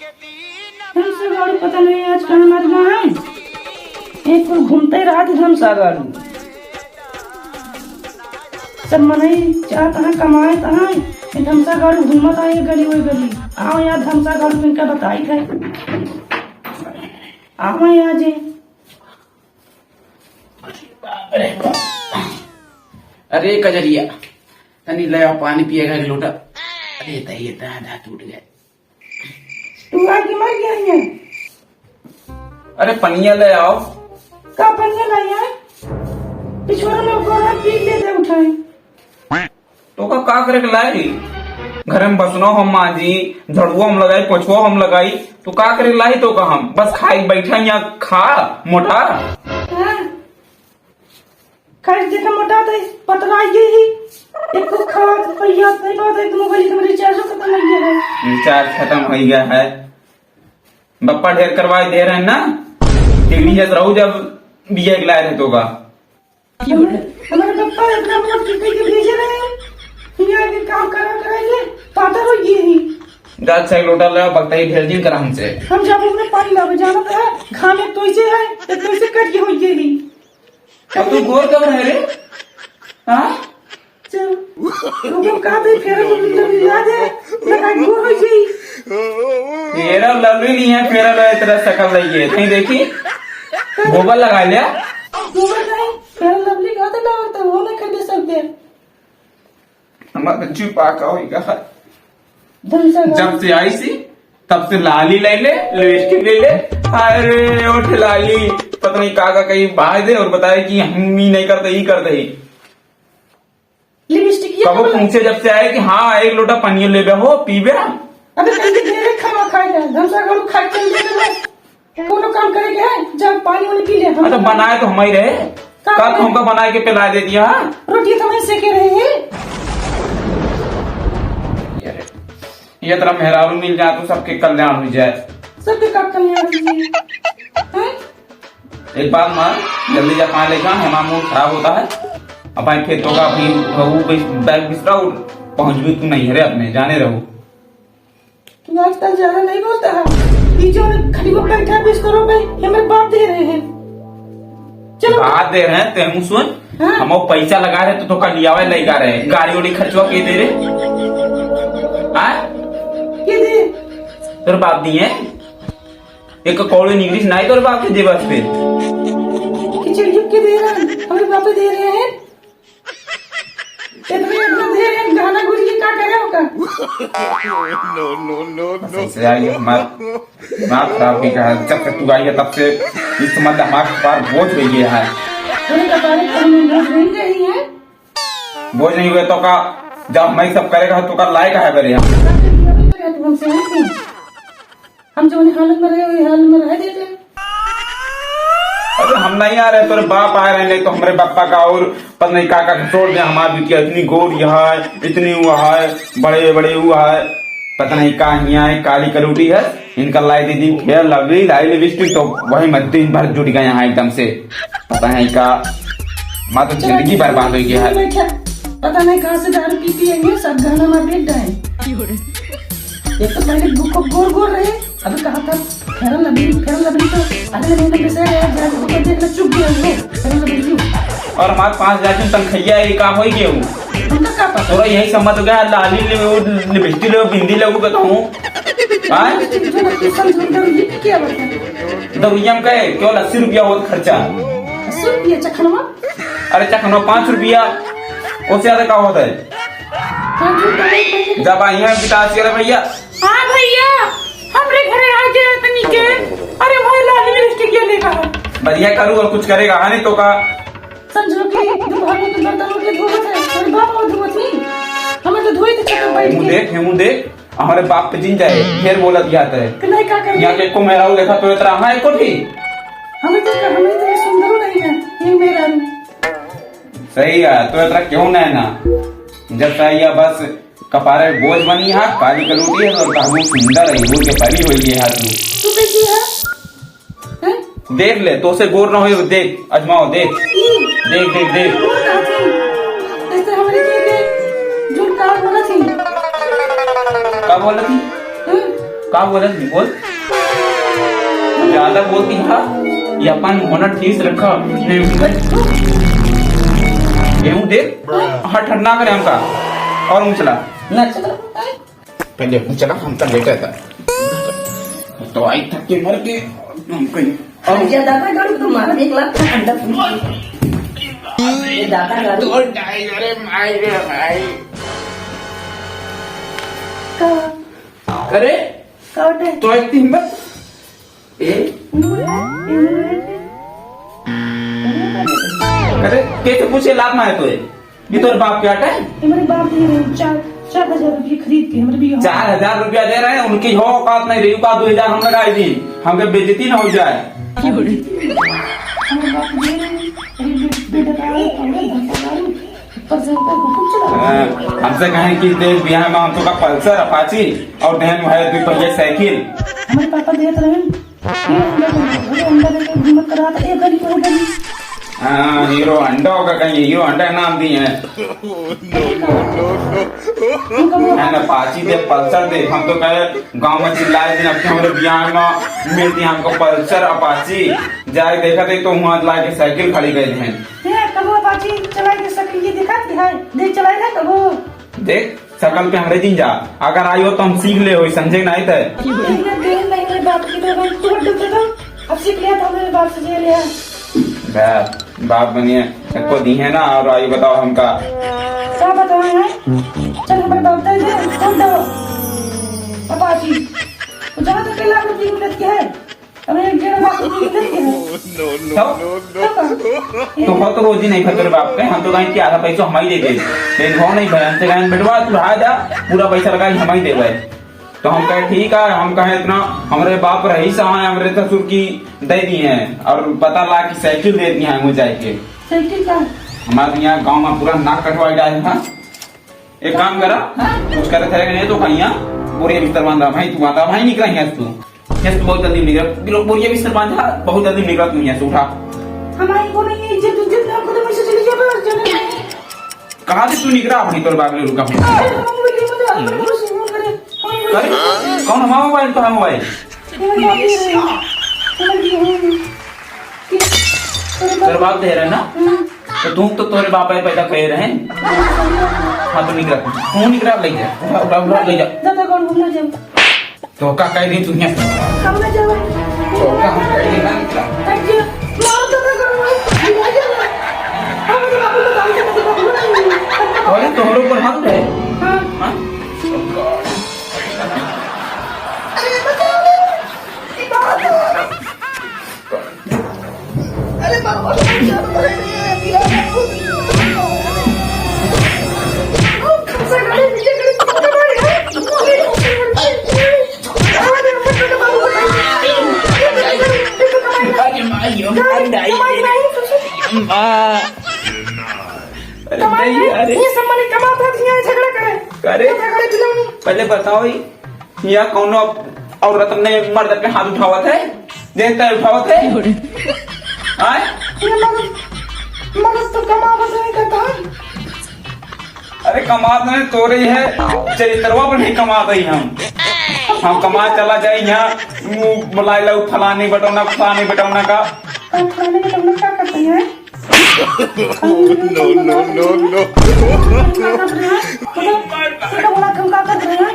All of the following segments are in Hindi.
हमसे गाड़ी पता नहीं आज कहाँ मरना है। एक बार घूमते रहा थे हमसा गाड़ी सब मनई चाहता है कमाए तहाँ हमसा गाड़ी घूमत आए गली वही गली आओ यार हमसा गाड़ी इनका बताई थे आओ यहाँ जे अरे कजरिया तनी ले आओ पानी पिएगा एक लोटा। अरे दही दादा टूट गए। तू आगे मर गया है। अरे पनिया ले आओ। का पनिया लाया पिछवाड़ा में को पी लेते उठाए तो का करे के लाई घर में बसनो हम माजी झड़ुआ हम लगाई पोछुआ हम लगाई तो का करे लाई तो का हम बस खाई बैठा यहाँ खा मोटा खाई देखा मोटा तो पतला ये ही एक को खा पहिया नहीं बात है मोबाइल में रिचार्ज खत्म हो गया है। रिचार्ज खत्म हो गया है। बप्पा ढेर करवाए दे रहे हैं ना टिकड़ी जैसे रहू जब बिया लाए रहे तो का हमारे पप्पा इतना मोट टिकड़ी के भेजे रहे हैं यहाँ के काम कराएंगे पाता हो ये ही दाद से लोटा ले बगता ही ढेर दिन करा हमसे हम जब उसने पानी लावे जाना था घाम में तो इसे है तो इसे कट के हो ये ही अब तू गोर कब रहे रे हाँ चल लोगों का भी फेरा याद है लगा गोर हो गई फेरा लवली नहीं है फेरा लो तेरा शकल लगी है कहीं देखी गोबर लगा लिया गोबर नहीं फेरा लवली का तो लगता वो नहीं खरीद सकते हमारा बच्ची पाका होगा धमसा जब से आई सी तब से लाली ले ले लिपस्टिक ले ले अरे ओठ लाली पता नहीं का कहीं बाहर दे और बताए कि हम ही नहीं करते ही करते ही लिपस्टिक कबो पूछे जब से आए कि हाँ एक लोटा पनीर ले हो पीबे अबे कहीं देरे खाना खाएगा धमसा गाड़ू खा के चले कोनो काम करेगा जब पानी वाली पी ले तो बनाए तो हम ही रहे कब हमको बना के पिला दे दिया रोटी तो वहीं सेके रहे हैं ये तरह मेहरारू मिल जाए तो सबके कल्याण हो जाए सबके का कल्याण है। एक बात मार जल्दी जा पानी लेकर हमारा मूड खराब होता है अपन खेतों का भी बैग बिस्तरा पहुंच भी तू नहीं है अपने जाने रहो तू आजकल ज्यादा नहीं बोलता है ये जो खड़ी में बैठा बिस्तरों पे हमें बात दे रहे हैं चलो बात दे रहे हैं तेमू सुन हम पैसा लगा रहे तो का लिया लगा रहे गाड़ी वाड़ी खर्चवा के दे रहे तोर बाप दिए एक कौड़ी इंग्लिश नहीं तोर बाप के जेबस पे खिचड़ी के दे रहे हैं हमारे बाप दे रहे हैं इतना दे रहे हैं गाना गुड़ी क्या करे होगा नो से आई हमारा खराब भी कहा जब से तू आई है तब से इस मतलब हमारे पार बोझ हो गया है बोझ नहीं हुए तो का जब हमारी सब करेगा तो का लायक है मेरे यहाँ हम जो हालत में रहे वही हालत में रह देते अरे हम नहीं आ रहे तोरे बाप आ रहे नहीं तो हमारे पापा का और पता नहीं का छोड़ दे हमारी बिटिया इतनी गोरी है इतनी हुआ है बड़े बड़े हुआ है पता नहीं का यहाँ है काली कलूटी है इनका लाई दीदी फेयर लवली लाई लिपस्टिक तो वही मत दिन भर जुट गया यहाँ एकदम से पता नहीं का माँ तो जिंदगी बर्बाद हो गया है पता नहीं कहाँ से दारू पी पिएंगे सब गाना मार बेच जाए एक तो पहले गोर गोर रहे अभी कहा था फेरन लवली तो अगले महीने से जाके देखना चुप गया वो फेरन लवली और हमारे 5,000 तनखैया ये काम हो गया हूँ हमका का पता थोड़ा यही समझ हो गया लाली ले लिपस्टिक ले बिंदी लगू कहता हूँ क्या बता तो यम कहे केवल 80 रुपया हो खर्चा 80 रुपया चखनवा अरे चखनवा 5 रुपया उससे ज्यादा का होता है जब आई है विकास करे भैया हाँ भैया हमरे घरे आ गया तनी के अरे भाई लाली लिपस्टिक ये लेगा बढ़िया करूँ और कुछ करेगा हाँ नहीं तो का समझो कि घर में तो बर्तनों के धोवत है और बाप और धोवत नहीं हमें तो धोई थे बैठ के हूँ देख हमारे बाप पे जिन जाए फिर बोला दिया है नहीं का कर यहाँ के को मेरा देखा तो इतना हाँ एको थी हमें तो सुंदर नहीं है ये मेरा सही है तो इतना क्यों नहीं ना जब चाहिए बस कपारे बोझ बनी है काली कलूटी है और कहूँ सुंदर है वो के परी हुई है हाथ तू कैसी है देख ले तो से गोर ना हो देख अजमाओ देख देख देख देख ऐसे हमारे के झूठ का बोला थी क्या बोल रही का बोलत नहीं बोल ज्यादा बोलती है ये अपन होना ठीक रखा गेहूं दे हाँ ठंडा करे हमका और हम चला ना चला पहले हम चला हम कर लेटा था तो आई थक के मर के हम कहीं और दादा गाड़ी तुम्हारा 1 लाख का अंडा ये दादा गाड़ी तो टाइगर माय रे भाई करे काटे तो एक हिम्मत ए करे कैसे पूछे लाभ ना है तो ये तो बाप क्या है मेरे बाप दे रहे 4,000 रुपये खरीद के हमारे भी 4,000 रुपया दे रहे हैं उनकी हो औकात नहीं रही का 2,000 हम लगाई दी हमके बेइज्जती ना हो जाए हमसे कहें कि देख बिहार में हम तो का पल्सर अपाची और बहन है 2 पहिया साइकिल हमारे पापा देते रहे हिम्मत करा था एक गली को गली हाँ हीरो अंडा होगा कहीं हीरो अंडा नाम दिए हैं अपाची दे पल्सर दे हम तो कहे गांव में चिल्लाए दिन अपने हमारे बिहार में मिलती हमको पल्सर अपाची जाए देखा थे तो वहाँ ला के साइकिल खड़ी गए हैं कबो अपाची चला के साइकिल ये देखा है देख चलाए ना कबो देख सकल पे हमरे जिन जा अगर आई हो तो हम सीख ले हो समझे नहीं थे मेरे बाप की तो अब सीख लिया था मेरे बाप से लिया बाप बनिए सबको दी है ना और आई बताओ हमका क्या बताए हैं चल हमारे बाप दे कौन दो अपाची जहाँ तक 1 लाख रुपये की मदद है हमें 1.5 लाख रुपये की मदद है तो हो तो रोजी नहीं खतर बाप पे हम तो कहीं कि आधा पैसा हम ही दे दे लेकिन हो नहीं भाई हमसे कहीं बेटवा तू रहा जा पूरा पैसा लगा हम ही दे भाई तो हम कहे ठीक है हम कहे इतना हमारे बाप रही सहाय हमारे ससुर की दे दी है और पता ला कि साइकिल दे दी है मुझे के साइकिल का हमारे यहाँ गांव में पूरा नाक कटवा डाले था एक काम करा कुछ करे थे नहीं तो कहीं बोरिया बिस्तर बांधा भाई तू बांधा भाई निकला है तू यस बहुत जल्दी निकला बोरिया बिस्तर बांधा बहुत जल्दी निकला तू यहाँ से उठा हमारी को नहीं इज्जत उज्जत ना खुद में से चली जाए कहाँ से तू निकला अपनी तोर बाग ले रुका अरे कौन हमारा मोबाइल तो है मोबाइल तेरे बाप दे रहे ना तो तुम तो तोरे बाप पैदा कर रहे हैं हाँ तो निकला तू निकला ले जा उठा ले जा दादा कौन घूमना जाए तो का कह दी तू यहाँ कब ना जाए तो का हम कह दी ना निकला मार दादा कौन आ जा हमारे बाप को काम करने बोले तोहरो पर हाथ है हां हां अरे बाबा पहले बताओ यहाँ कौन औरत ने मर्द पे हाथ उठावत है देखता है उठावत है मगज तो कमावत नहीं करता अरे कमा नहीं तो रही है चरित्रवा पर नहीं कमा रही हम कमा चला जाए यहाँ बुलाए लो फलाने बटौना का फलाने बटौना क्या करते हैं नो तो बोला तुम क्या कर रहे हैं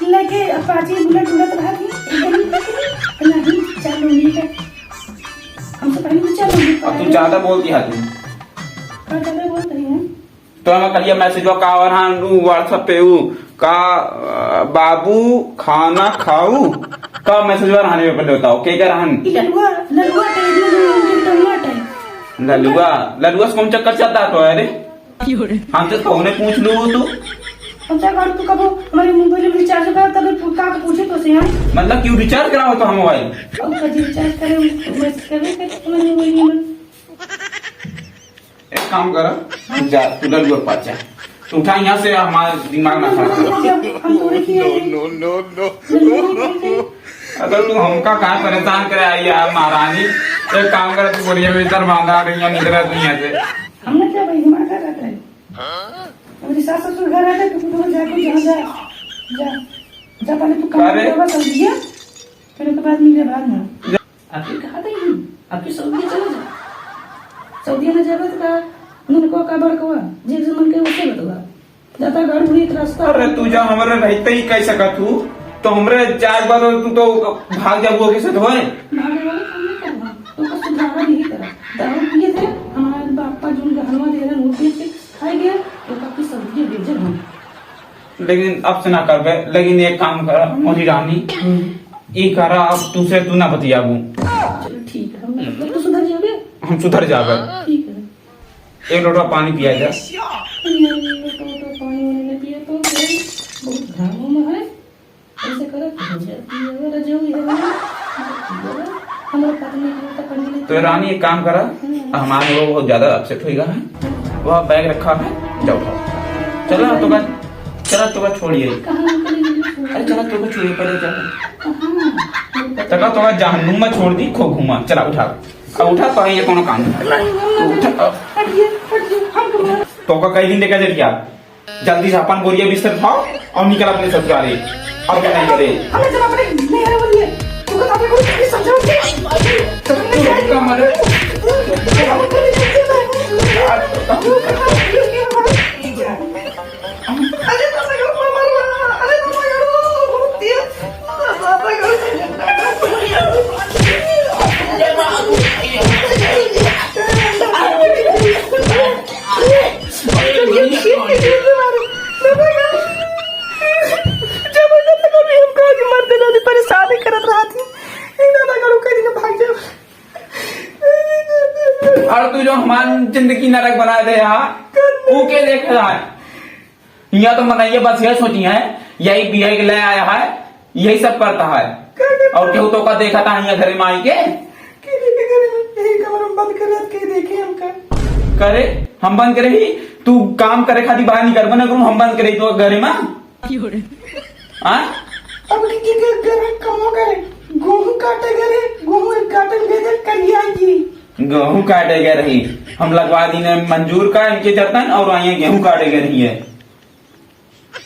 लेके अपाची बुलेट उड़त रहा थी नहीं चलो नहीं हमसे पहले भी चलो अब तू ज्यादा बोलती है तू ज्यादा बोल रही है तो हमें कल मैसेज का व्हाट्सएप पे का बाबू खाना खाऊ का मैसेज रहने में पहले बताओ क्या रहन ललुआ से कौन चक्कर चलता तो अरे हमसे तो उन्हें पूछ लू तू अच्छा कर तू कब हमारे मोबाइल में रिचार्ज करा तब का पूछे तो से यार मतलब क्यों रिचार्ज कराओ तो हम मोबाइल अब कभी रिचार्ज करे मैसेज करे तुम्हारे मोबाइल में एक काम कर जा तू ललुआ के पास जा तू उठा यहाँ से हमारे दिमाग में खराब हम थोड़ी की no. अगर तू हमका कहाँ परेशान करे आई है महारानी, एक काम कर, तू बोरिया में इधर बांधा रही है, निकल दुनिया से। हमने क्या भाई हमारा घर रहता है, मेरी सास ससुर घर रहता है, तो जाके जहाँ जा पहले तू काम करवा सऊदीया, फिर उसके बाद मिले बाद में आपकी कहा नहीं, आपकी सऊदीया चले जा, सऊदीया में जाबे तो का मन को का बड़कवा जे मन के उसे बतवा जाता घर हुई रास्ता। अरे तू जब हमारे रहते ही कह सकत तू, तो हमरे चार बार तू तो भाग जाबो के साथ होए। भागे वाले काम नहीं करना, तो का सुधारा नहीं करा, दारू पिए थे हमारे बापा जो हलवा दे रहे नोट बेच के खाए गए, तो काफी सब्जी भेजे हम। लेकिन अब से ना करबे, लेकिन एक काम कर मोदी रानी, ये करा अब तुझसे तू ना बतियाबू। चलो ठीक है, हम तो सुधर जाओगे, हम सुधर जाबे। ठीक है, एक लोटा पानी पिया जा। पानी नहीं पिए तो बहुत घामों में है, ऐसे करे हो जाती है अगर जो हमारे पत्नी को तो करने तो रानी एक काम करा, हमारे वो बहुत ज्यादा अपसेट होएगा है, वह बैग रखा है, जाओ चलो तो का, चला तो का छोड़िए, अरे चला तो का छोड़िए पहले चला तका तो जहन्नुम में छोड़ दी, खो घुमा, चला उठा, अब उठा तो ये कोनो काम तो का कई दिन लेकर जा क्या, जल्दी से अपन बोरिया बिस्तर उठाओ और निकल अपने ससुराल, और क्या नहीं करे हमें चला पड़े नहीं है बोलिए तू को आपने कोई समझाओगे तो का मरे अरे तो मैं मारो अरे तो मैं बहुत दिया बाबा परेशानी करत रहा थी भाग जाओ। और तू जो हमारी जिंदगी नरक बना दे यहाँ, वो के देख रहा है, यहाँ तो मनाइए बस यही सोची है, यही बिया के ले आया है, यही सब करता है, और केहू तो का देखा था यहाँ घर में आई के बंद कर देखे हमका करे, हम बंद करे ही, तू काम करे खातिर बाहर निकल बना करूँ, हम बंद करे तो घर में अब कमो करे गेहूं काटे गए, गेहूं काटन गए करिया जी गेहूं काटे गए रही, हम लगवा दी ने मंजूर का इनके जतन, और आइए गेहूं काटे गए रही है।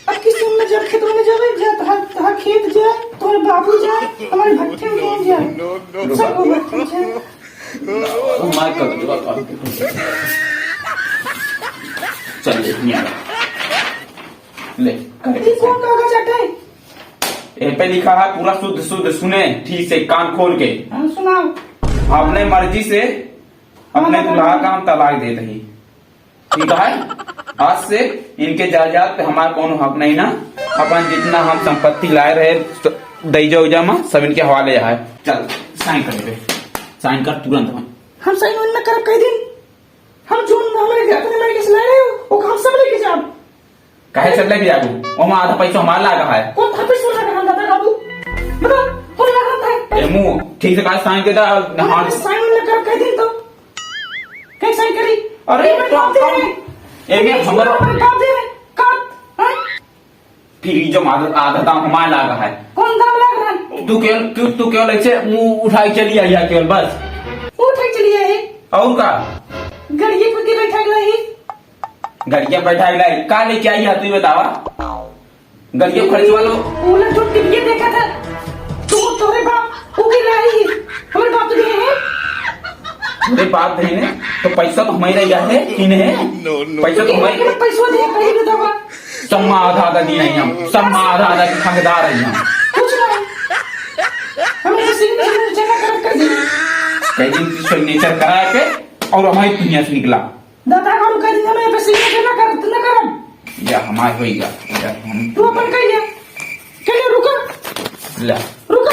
अब किसी में जब खेतों में जावे जा खेत जाए, तुम्हारे बाबू जाए, हमारे भट्टे में कौन जाए, सब भट्टे जाए। चल ले कौन कागज हटाए, ए पे लिखा है पूरा शुद्ध शुद्ध, सुने ठीक से कान खोल के, सुनाओ। अपने मर्जी से अपने दुल्हा का हम तलाक दे रही, ठीक है, आज से इनके जायदाद पे हमारा कौन हक नहीं ना, अपन जितना हम संपत्ति लाए रहे दईजा उजा में सब इनके हवाले है। चल साइन कर दे, साइन कर तुरंत। हम साइन न कर कई दिन, हम जो हमारे अपने लड़के से लाए रहे हो वो काम सब लेके जाओ, काहे सब लेके जाबू, वहां आधा पैसा हमारा लगा है, कौन था पैसा लगा हम दादा बाबू बता कौन लगा था, ए मुंह ठीक से काहे साइन देता, हां साइन न कर कई दिन तो कैसे साइन करी, अरे एमे हमरो काट दे काट हैं, फिर जो आधा दाम हमारा लगा है, कौन दाम लग रहा है, तू केवल ऐसे मुंह उठाई चली आई है केवल बस, उठ चली है और का गड़िए पे बैठा गई, गड़िया बैठा गया का लेके आई है, तू बतावा, गड़िया खर्च वालो ओला जो टिकट देखा था तुम तोरे बाप वो भी लाई, हमारे बाप दे हैं, मेरे बाप देने तो पैसा तो हमारे रहा है कि नहीं, पैसा तो हमारे, पैसा दे कहीं भी दवा सम्मा आधा आधा दिया हम, सम्मा आधा आधा की खंगदार है हम, कुछ नहीं हमें तो सिग्नेचर जगह कर दी, कई दिन की सिग्नेचर करा के और हमारी दुनिया से निकला, दादा गाड़ू कर दिया मैं पे सिग्नेचर ना कर या हमारे होएगा तू अपन कह लिया रुको ला रुको